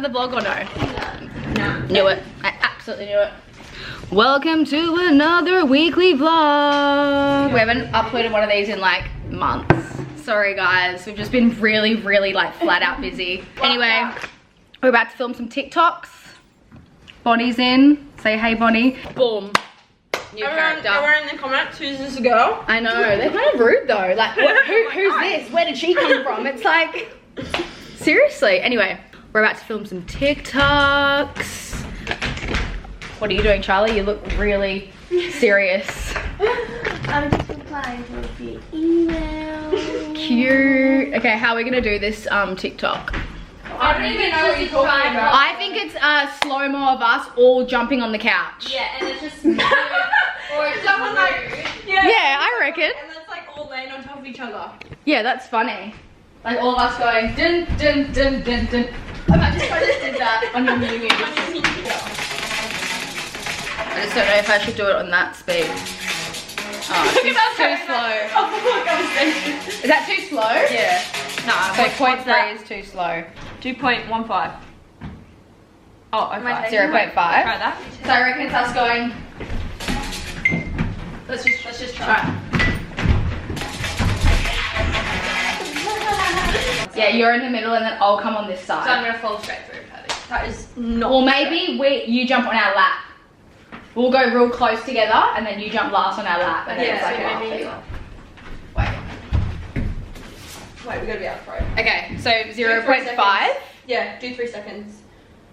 the vlog or no? No. Knew it. I absolutely knew it. Welcome to another weekly vlog. We haven't uploaded one of these in like months. Sorry guys, we've just been really like flat out busy. Anyway, we're about to film some TikToks. Bonnie's in. Say hey Bonnie. Boom. New character. Everyone in the comments, who's this girl? I know, they're kind of rude though. Like, who's this? Where did she come from? It's like, seriously. Anyway, we're about to film some TikToks. What are you doing, Charlie? You look really serious. I'm just replying to a few emails. Cute. Okay, how are we gonna do this TikTok? I don't even know what you're talking about. I think it's a slow-mo of us all jumping on the couch. Yeah, and it's just weird. Or it's someone like, Yeah, I reckon. And it's like all laying on top of each other. Yeah, that's funny. Like all of us going dun dun dun dun dun. I might just did that on your music. I just don't know if I should do it on that speed. Oh, it's too slow. Is that too slow? Yeah. No, So 0.3 is too slow. 2.15. Oh, okay. 0.5. Try that. So I reckon it's us going. Let's just try. Yeah, you're in the middle and then I'll come on this side. So I'm gonna fall straight through. That is not. Well, maybe you jump on our lap. We'll go real close together and then you jump last on our lap. And then Yeah, it's like so an maybe. Wait, we gotta be out for it. Okay, so 0.5. 0.5. Yeah, do 3 seconds.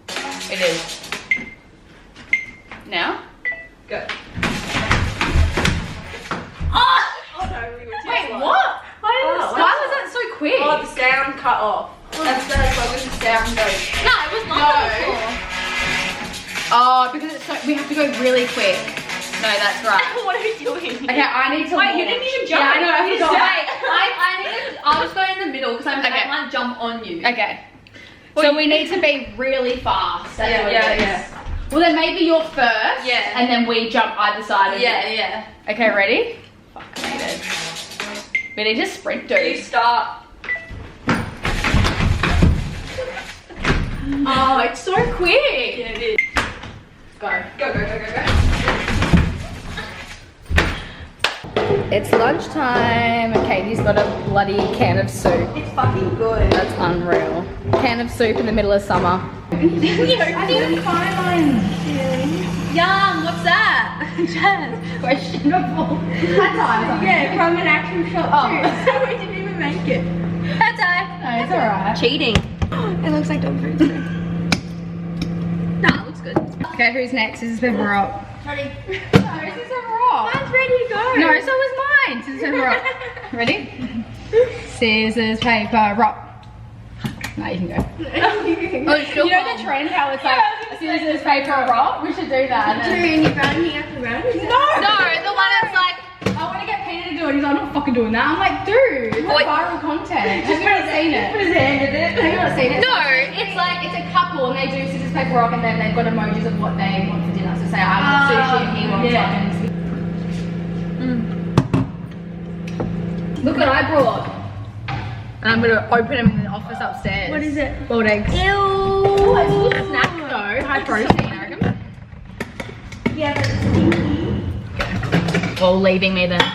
It is. Now? Go. Oh! Oh no, we were too Wait, slow. what? Why was that so quick? Oh, the sound cut off. That's as long as the sound goes. No, it was not. Oh, because it's so, we have to go really quick. No, that's right. What are you doing? Okay, I need to. Wait, you didn't even jump. Yeah, I know. I forgot. I'll just go in the middle because I can't jump on you. Okay. So we need to be really fast. Yeah. Well, then maybe you're first. Yeah. And then we jump either side of you. Yeah. Okay, ready? Fuck, I need it. We need to sprint, dude. You start. Oh, it's so quick. Yeah, it is. Go. Go. It's lunchtime. Okay, he's got a bloody can of soup. It's fucking good. That's unreal. Can of soup in the middle of summer. I didn't find mine. Yum, what's that? Jazz. Questionable. Yeah, from an actual shop Oh. too. So we didn't even make it. That's alright. No, it's alright. Cheating. It looks like dog food too. Nah, it looks good. Okay, who's next? This is Pepper Rock. Ready? No, this is Pepper Rock. Mine's ready to go. No, so was mine. This is Pepper Rock. Ready? Scissors, paper, rock. No, you can go. Oh, it's still You know the trend how it's like scissors, paper, rock? We should do that. And then... And you're running up and around? No, the one that's like, I want to get Peter to do it. He's like, I'm not fucking doing that. I'm like, dude, it's viral content. Have you not seen it? Put his hand in it. Have you not seen it? No. It's like, it's a couple and they do scissors, paper, rock and then they've got emojis of what they want for dinner. So say, I want sushi and he wants like Look what I brought. And I'm going to open them in the office upstairs. What is it? Boiled eggs. Ew. Oh, it's a good snack though. High protein, I reckon. Yeah, but it's stinky. Well, leaving me then. So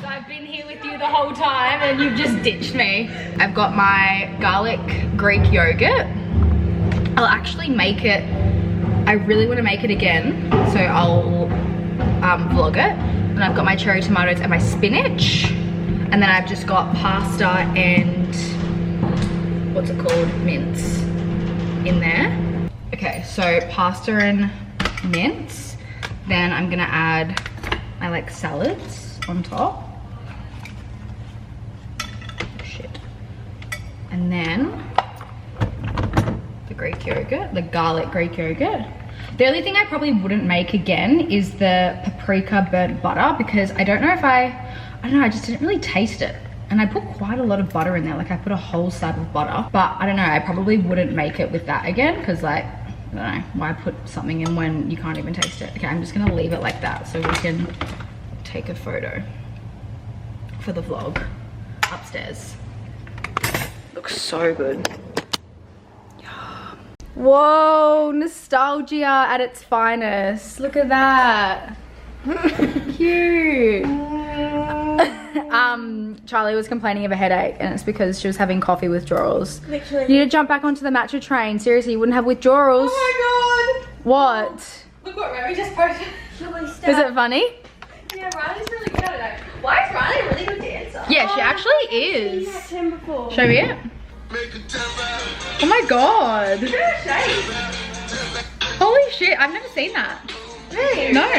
I've been here with you the whole time and you've just ditched me. I've got my garlic Greek yogurt. I'll actually make it, I really want to make it again. So I'll vlog it. And I've got my cherry tomatoes and my spinach. And then I've just got pasta and, what's it called, mince in there. Okay, so pasta and mince. Then I'm gonna add my like salads on top. Shit. And then the Greek yogurt, the garlic Greek yogurt. The only thing I probably wouldn't make again is the paprika burnt butter because I don't know if I don't know, I just didn't really taste it. And I put quite a lot of butter in there, like I put a whole slab of butter. But I don't know, I probably wouldn't make it with that again because like, I don't know, why put something in when you can't even taste it. Okay, I'm just gonna leave it like that so we can take a photo for the vlog upstairs. Looks so good. Yum. Whoa, nostalgia at its finest. Look at that. Cute. Charlie was complaining of a headache and it's because she was having coffee withdrawals. Literally. You need to jump back onto the matcha train. Seriously, you wouldn't have withdrawals. Oh my god! What? Look what Remy just posted. Is it funny? Yeah, Riley's really good at it. Why is Riley a really good dancer? Yeah, she actually is. I've seen him before. Show me it. Oh my god. Holy shit, I've never seen that. Really? No.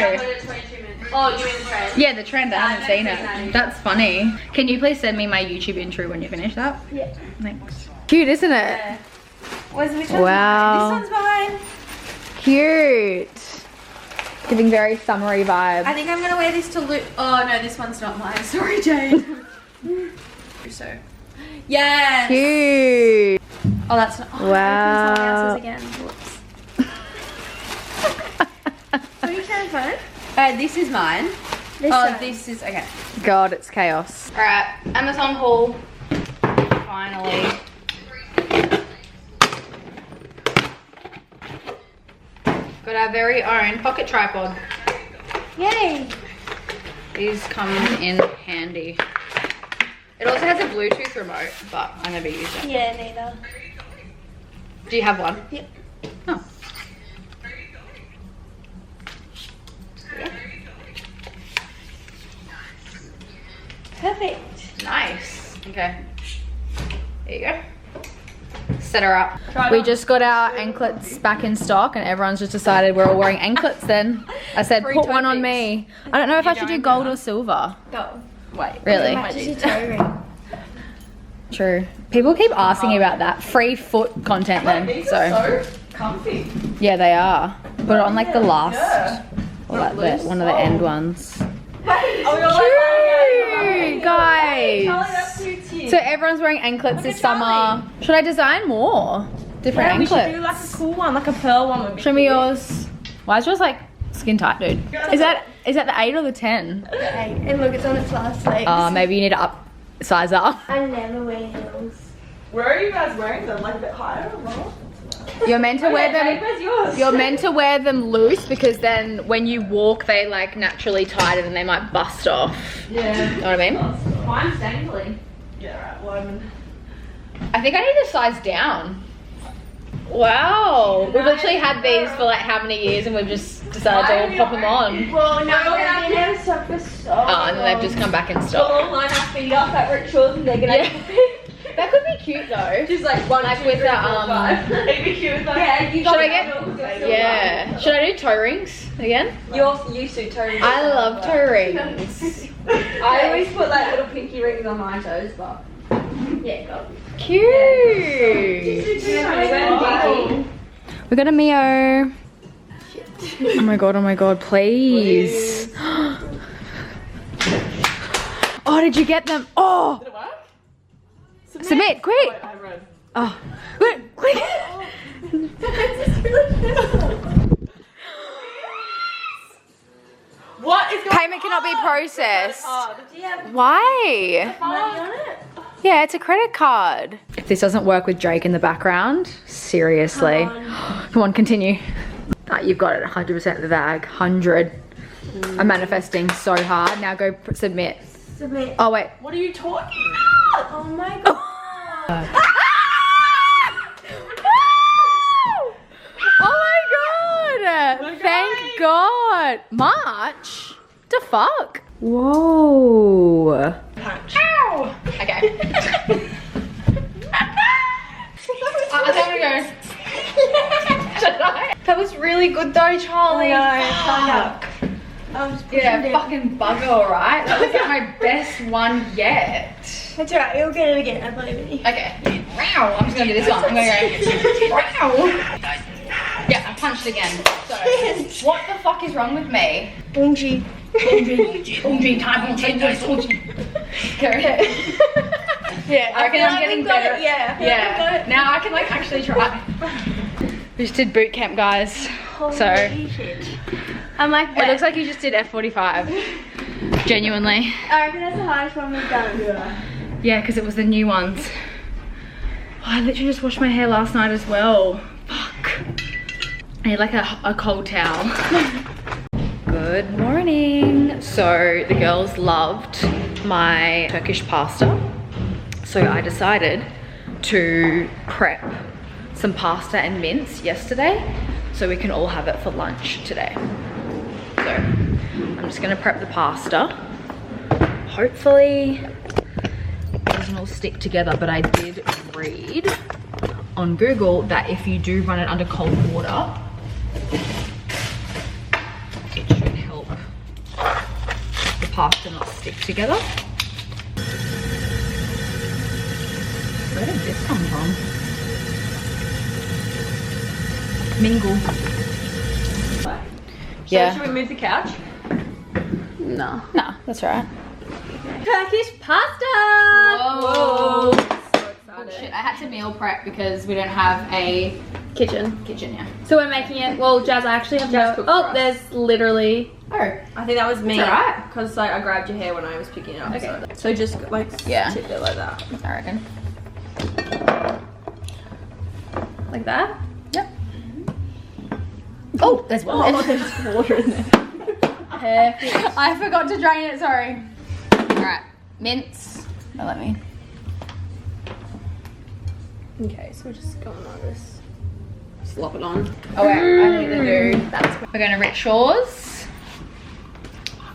Oh, you mean the trend? Yeah, the trend, I haven't seen never seen that it. either. That's funny. Can you please send me my YouTube intro when you finish that? Yeah. Thanks. Cute, isn't it? Yeah. Which one's Wow. mine? This one's mine. Cute. Giving very summery vibes. I think I'm gonna wear this to look. Oh no, this one's not mine. Sorry, Jade. So, yes. Cute. Oh, that's not. Oh, Wow. someone else's again. Whoops. What are you trying to find? This is mine. This Oh, side. this is okay. God, it's chaos. Alright, Amazon haul. Finally. Got our very own pocket tripod. Yay! These come in handy. It also has a Bluetooth remote, but I never use it. Yeah, neither. Do you have one? Yep. Oh. Yeah. Perfect. Nice. Okay. There you go. Set her up. We just got our anklets back in stock and everyone's just decided we're all wearing anklets then. I said, Free put toe one on picks. me. I don't know if I should do don't gold or silver. Go. Wait. Really? Matches your toe ring. True. People keep asking me about that. Free foot content then. These So, are so comfy. yeah, they are. Put it on like the last, Yeah. or like the, one of the end ones. Oh, you're Cute, guys. Charlie, that suits you. So everyone's wearing anklets Look this at summer. Charlie. Should I design more? Different Yeah, we anklets. should do like a cool one, like a pearl one would be Show me cool. yours. Why is yours like skin tight, dude? Is that the 8 or the 10? Okay. And look, it's on its last legs. Maybe you need to size up. I never wear heels. Where are you guys wearing them? Like a bit higher or lower? You're meant to wear them. Where's yours? You're meant to wear them loose because then when you walk, they like naturally tighten and they might bust off. Yeah. You know what I mean? Mine's dangly. Yeah, right. Well, I mean, I think I need to size down. Wow. We've literally had these for like how many years and we've just decided to all pop them on. Well, no, Well, they never stop for so Oh, and then they've just come back in stock. we'll line our feet up at rituals and they're gonna. Yeah. That could be cute though. Just like one, Like two, with three, the, four, five. It'd be cute. Like, yeah, you Should I get? Yeah. Should I do toe rings again? You used to toe rings. I love toe rings. I always put like little pinky rings on my toes, but yeah, go. Cute. We got a Mio. Oh my god, please. Oh, did you get them? Oh! Did it work? Submit, quick! Wait, I read. Oh, quick! What is going Payment cannot be processed. on? Why? money on it. Yeah, it's a credit card. If this doesn't work with Drake in the background, seriously. Come on, continue. You've got it 100% the bag. 100. I'm manifesting so hard. Now go submit. Submit. Oh, wait. What are you talking about? Oh my god. Oh my god! Thank God! March? The fuck? Whoa. Ow! Okay. I'm gonna go. Should I? That was really good though, Charlie. Fuck. Yeah, fucking bugger, alright? That was like my best one yet. That's alright, you'll get it again, I believe in you. Okay. Wow. I'm just gonna do this one. I'm gonna go. Wow. Yeah, I punched again. So, what the fuck is wrong with me? Bungie. Time Yeah, I reckon I'm getting better. Yeah. Now I can like actually try. We just did boot camp, guys. Holy So shit. I'm like, it looks like you just did F45. Genuinely. I reckon that's the hardest one we've done. Yeah, because it was the new ones. Oh, I literally just washed my hair last night as well. Fuck. I need like a cold towel. Good morning. So the girls loved my Turkish pasta. So I decided to prep some pasta and mince yesterday so we can all have it for lunch today. So I'm just gonna prep the pasta. Hopefully it doesn't all stick together, but I did read on Google that if you do run it under cold water, it should help the pasta not stick together. Where did this come from? Mingle. Yeah. So should we move the couch? No. Nah, that's alright. Turkish pasta! Whoa. So excited. Shit, I had to meal prep because we don't have a Kitchen. yeah. So we're making it, well Jazz, I actually have Jazz cooked for oh, us. there's literally, Oh, I think that was me. It's alright. Because like, I grabbed your hair when I was picking it up. Okay. So just like Yeah. tip it like that. I reckon. Like that? Yep. Oh, there's water. there's water in there. Perfect. I forgot to drain it, sorry. Alright, mince. Oh, let me. Okay, so we're just going like this. Slop it on. Oh wait, I need to do that. We're going to Rickshaws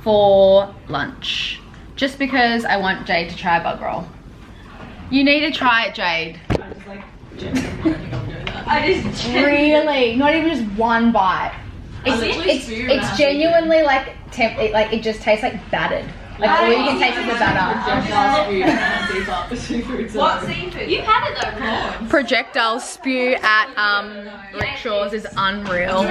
for lunch. Just because I want Jade to try a bug roll. You need to try it, Jade. I just Really? Not even just one bite. It's genuinely like it just tastes like battered. Like all you can taste is the batter. What seafood? You had it though. Projectile spew at Rickshaws is unreal.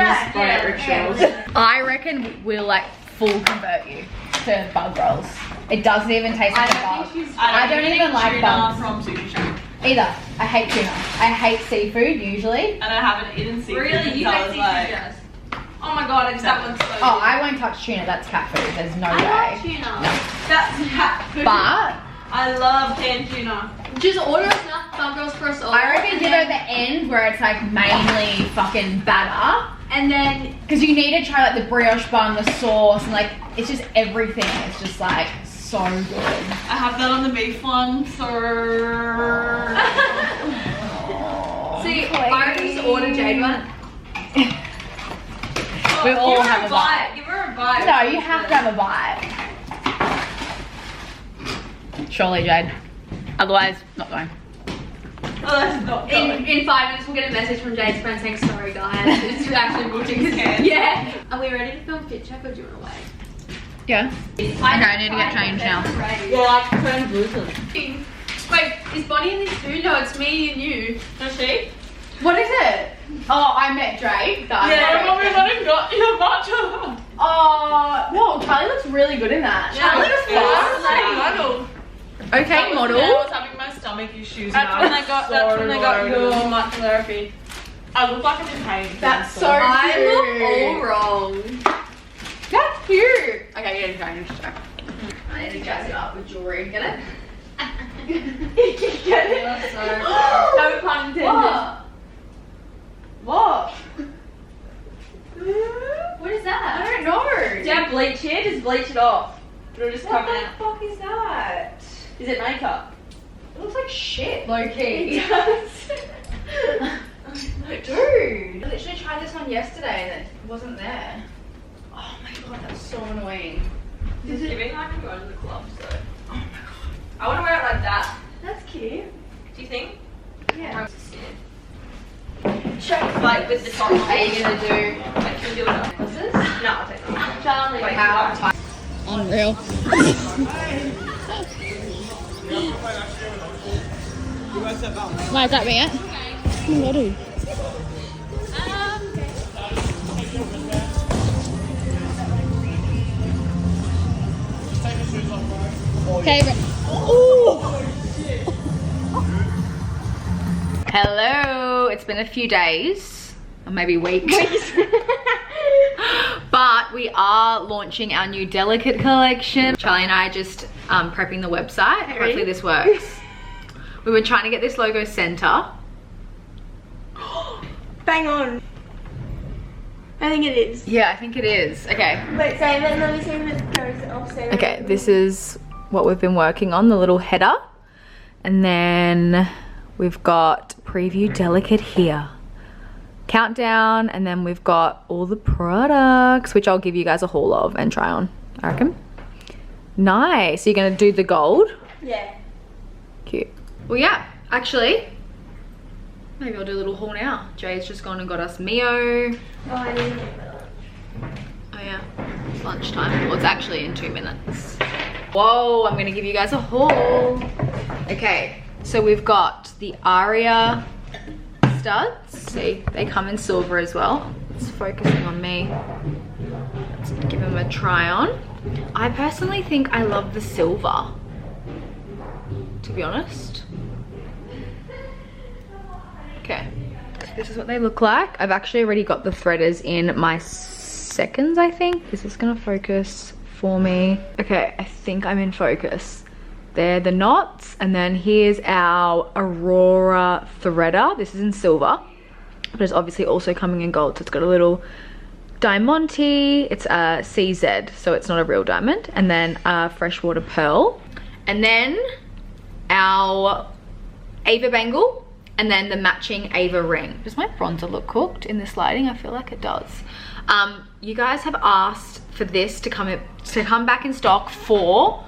I reckon we'll like full convert you to bug rolls. It doesn't even taste like a bug. I don't even like bugs. From Sushi Shack. Either. I hate tuna. I hate seafood usually. And I haven't eaten seafood. Really? You hate seafood, Jazz? Oh my god, that one's so Oh, I won't touch tuna. That's cat food. There's no way. tuna. That's cat food. But I love canned tuna. Just order us enough bug rolls for us all. I reckon give it the end where it's like mainly fucking batter. And then, Because you need to try like the brioche bun, the sauce, and like it's just everything. It's just like so good. I have that on the beef one, so. see, I just ordered Jade one. We all have a bite. Give her a bite. No, you have to have a bite. Surely, Jade. Otherwise, not going. Oh, that's not In 5 minutes, we'll get a message from Jade's friend saying, sorry guys, it's actually butching his hand. Yeah. Are we ready to film fit check or do you want to wait? Yeah. Okay, I need to get changed now. Yeah, like translucent. Wait, is Bonnie in this too? No, it's me and you. Does she? What is it? Oh, I met Drake. Yeah, mommy went and got your matcha. Oh, whoa, Charlie looks really good in that. Charlie looks Model. Okay, model. I was having my stomach issues. That's when they got your matcha therapy. I look like I'm in pain. That's so I cute. look all wrong. That's cute. Okay, get changed. I need to jazz it up with jewelry. Get it? Get it? No pun intended. What? What is that? I don't know. Do you have bleach here? Just bleach it off. It'll just come out. What the fuck is that? Is it makeup? It looks like shit, low key. It does. Dude, I literally tried this on yesterday and it wasn't there. Oh my god, that's so annoying. It's giving like I'm going to the club, so. Oh my god. I want to wear it like that. That's cute. Do you think? Yeah. Like with the top. Are you gonna do Like, can you do it up? necklaces? No, I'll take that. Charlie. Wait, how? Unreal. Why is that me it? What do? Okay. Hello. It's been a few days, or maybe weeks. But we are launching our new delicate collection. Charlie and I are just prepping the website. Hopefully this works. We were trying to get this logo center. Bang on. I think it is. Yeah, I think it is. Okay. Wait, save it. Let me see if it goes off. Save it. Okay, this is what we've been working on, the little header. And then we've got preview delicate here. Countdown, and then we've got all the products, which I'll give you guys a haul of and try on, I reckon. Nice. So you're gonna do the gold? Yeah. Cute. Well, yeah, actually, maybe I'll do a little haul now. Jay's just gone and got us Mio. Oh, I need to get my lunch. Oh yeah, it's lunchtime. Well, it's actually in 2 minutes. Whoa, I'm gonna give you guys a haul. Okay, so we've got the Aria studs. See, they come in silver as well. It's focusing on me. Let's give them a try on. I personally think I love the silver, to be honest. Okay, this is what they look like. I've actually already got the threaders in my seconds, I think. Is this gonna focus for me? Okay, I think I'm in focus. They're the knots, and then here's our Aurora threader. This is in silver, but it's obviously also coming in gold. So it's got a little diamante. It's a CZ, so it's not a real diamond. And then a freshwater pearl. And then our Ava bangle. And then the matching Ava ring. Does my bronzer look cooked in this lighting? I feel like it does. You guys have asked for this to come back in stock for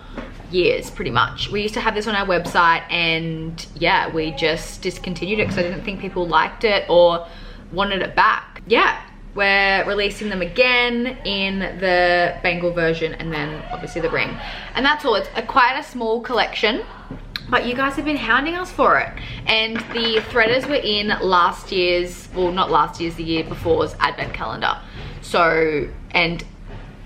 years, pretty much. We used to have this on our website, and yeah, we just discontinued it because I didn't think people liked it or wanted it back. Yeah, we're releasing them again in the bangle version, and then obviously the ring. And that's all. It's quite a small collection, but you guys have been hounding us for it. And the threaders were in last year's, well, not last year's, the year before's advent calendar. So, and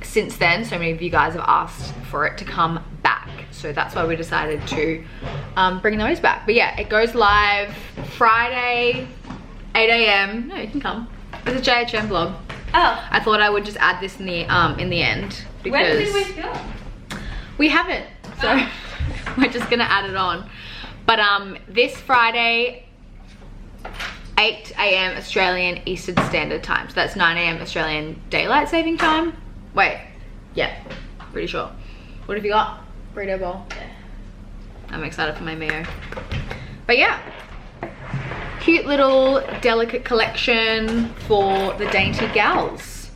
since then, so many of you guys have asked for it to come back. So that's why we decided to bring those back. But yeah, it goes live Friday, 8 AM. No, you can come. It's a JHM vlog. Oh. I thought I would just add this in the end. Because When did we go? we haven't, so we're just gonna add it on. But this Friday, 8 AM Australian Eastern Standard Time. So that's 9 AM Australian Daylight Saving Time. Wait, yeah, pretty sure. What have you got? Burrito bowl. Yeah. I'm excited for my Mio. But yeah, cute little delicate collection for the dainty gals,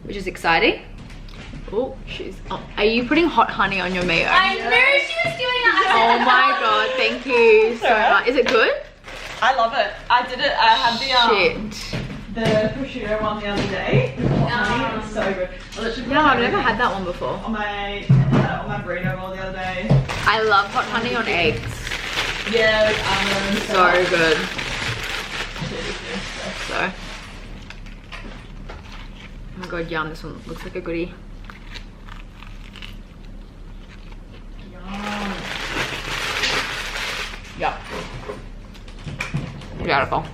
which is exciting. Oh, are you putting hot honey on your Mio? I knew she was doing that. Oh my god, thank you so much. Is it good? I love it. I did it. I had Shit. the prosciutto one the other day. Honey, it was so good. I literally put No, I've honey never had that one before. on my burrito bowl the other day. I love hot honey on eggs. Yeah, with almonds. So good. So. Oh my god, yum, this one looks like a goodie. Yum. Yep. Beautiful.